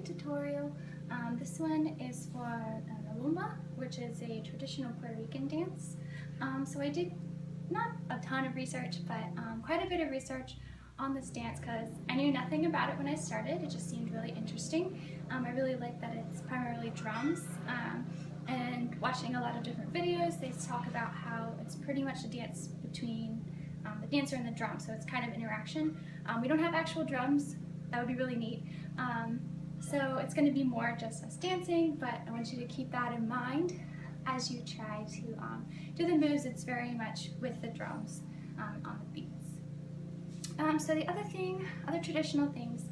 second tutorial. This one is for Bomba, which is a traditional Puerto Rican dance. So I did not a ton of research, but quite a bit of research on this dance because I knew nothing about it when I started. It just seemed really interesting. I really like that it's primarily drums, and watching a lot of different videos, they talk about how it's pretty much a dance between the dancer and the drum, so it's kind of interaction. We don't have actual drums. That would be really neat. So it's going to be more just us dancing, but I want you to keep that in mind as you try to do the moves. It's very much with the drums on the beats. So the other traditional things,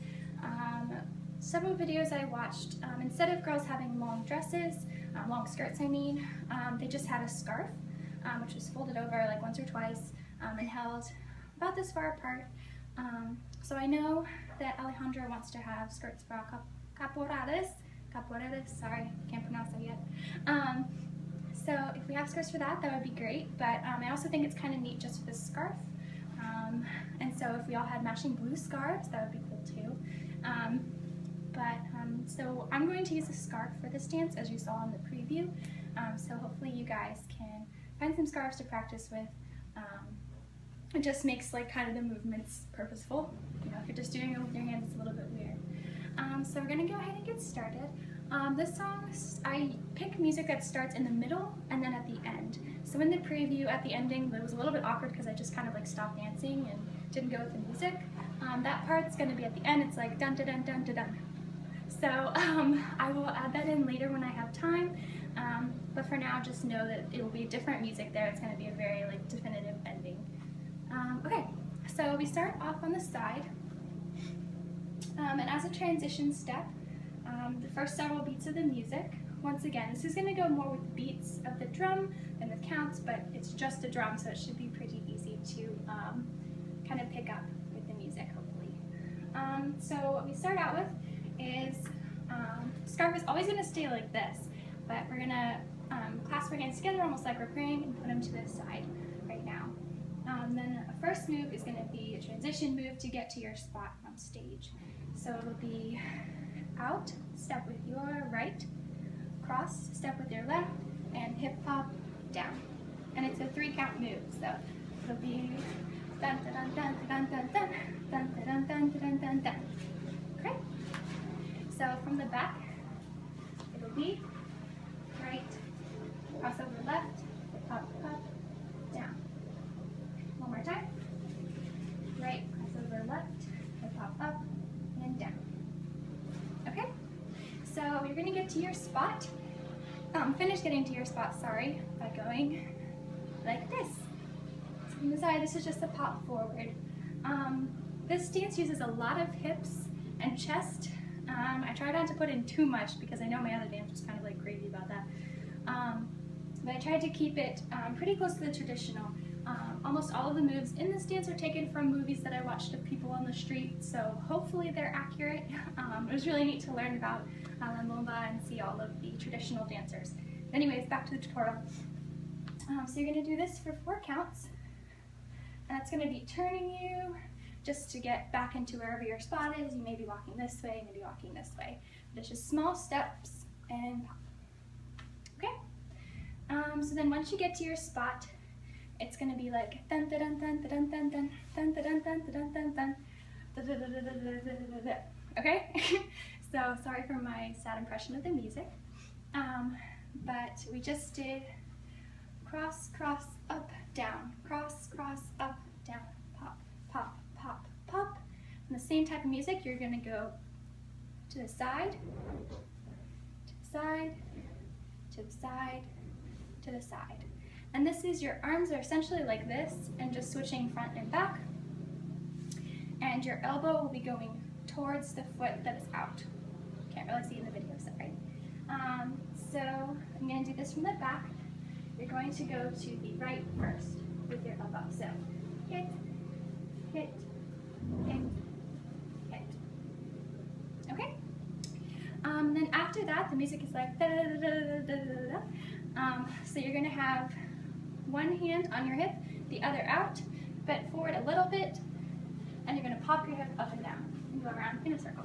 several videos I watched, instead of girls having long dresses, long skirts I mean, they just had a scarf, which was folded over like once or twice and held about this far apart. So I know that Alejandra wants to have skirts for caporadas, sorry, can't pronounce that yet. So if we have skirts for that, that would be great, but I also think it's kind of neat just with a scarf. And so if we all had matching blue scarves, that would be cool too. So I'm going to use a scarf for this dance, as you saw in the preview. So hopefully you guys can find some scarves to practice with. It just makes like kind of the movements purposeful. You know, if you're just doing it with your hands, it's a little bit weird. So we're gonna go ahead and get started. This song, I pick music that starts in the middle and then at the end. So in the preview, at the ending, it was a little bit awkward because I just kind of like stopped dancing and didn't go with the music. That part's gonna be at the end. It's like dun dun dun dun dun dun. So I will add that in later when I have time. But for now, just know that it will be different music there. It's gonna be a very like definitive ending. Okay, so we start off on the side, and as a transition step, the first several beats of the music, once again, this is going to go more with beats of the drum than with counts, but it's just a drum, so it should be pretty easy to kind of pick up with the music, hopefully. So what we start out with is, scarf is always going to stay like this, but we're going to clasp our hands together almost like we're praying and put them to the side right now. Then a first move is going to be a transition move to get to your spot on stage. So it'll be out, step with your right, cross, step with your left, and hip hop down. And it's a 3-count move, so it'll be dun dun dun dun dun dun dun dun dun dun dun dun. Okay? So from the back, it'll be right, cross over left, hip hop up, down. One more time. Right, cross over left, hip hop up, and down. Okay? So you're going to get to your spot, finish getting to your spot, sorry, by going like this. So from the side, this is just a pop forward. This dance uses a lot of hips and chest. I tried not to put in too much because I know my other dance was kind of like crazy about that. But I tried to keep it pretty close to the traditional. Almost all of the moves in this dance are taken from movies that I watched of people on the street, so hopefully they're accurate. It was really neat to learn about Bomba and see all of the traditional dancers. Anyways, back to the tutorial. So you're going to do this for 4 counts, and that's going to be turning you just to get back into wherever your spot is. You may be walking this way, maybe walking this way. But it's just small steps and pop. Okay? So then once you get to your spot, it's gonna be like dun dun dun dun dun dun dun dun dun dun dun dun dun. Okay? So sorry for my sad impression of the music. But we just did cross, cross, up, down, cross, cross, up, down, pop, pop, pop, pop. And the same type of music, you're gonna go to the side, to the side, to the side, to the side. And this is, your arms are essentially like this and just switching front and back. And your elbow will be going towards the foot that is out. Can't really see in the video, sorry. So I'm going to do this from the back. You're going to go to the right first with your elbow. So hit, hit, hit, hit. Okay? Then after that, the music is like da da da da da da da. So you're going to have one hand on your hip, the other out, bent forward a little bit, and you're going to pop your hip up and down and go around in a circle.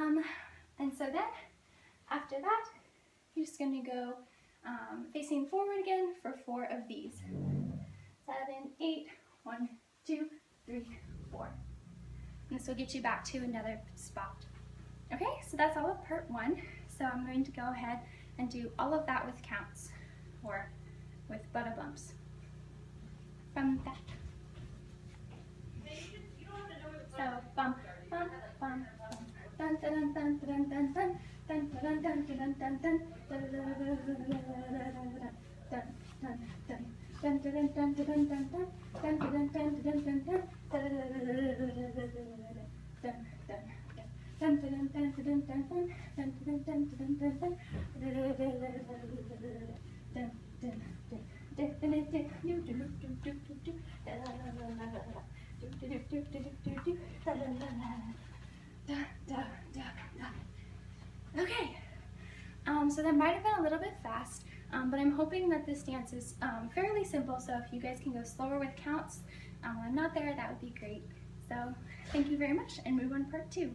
you're just going to go facing forward again for 4 of these. 7, 8, 1, 2, 3, 4. And this will get you back to another spot. Okay, so that's all of part 1. So I'm going to go ahead and do all of that with counts, or with butter bumps. From that. So bump, bump, bump, dun dun dun dun dun dun dun dun dun dun dun dun dun Okay, so that might have been a little bit fast, but I'm hoping that this dance is fairly simple, so if you guys can go slower with counts when I'm not there, that would be great. So thank you very much, and move on to part 2.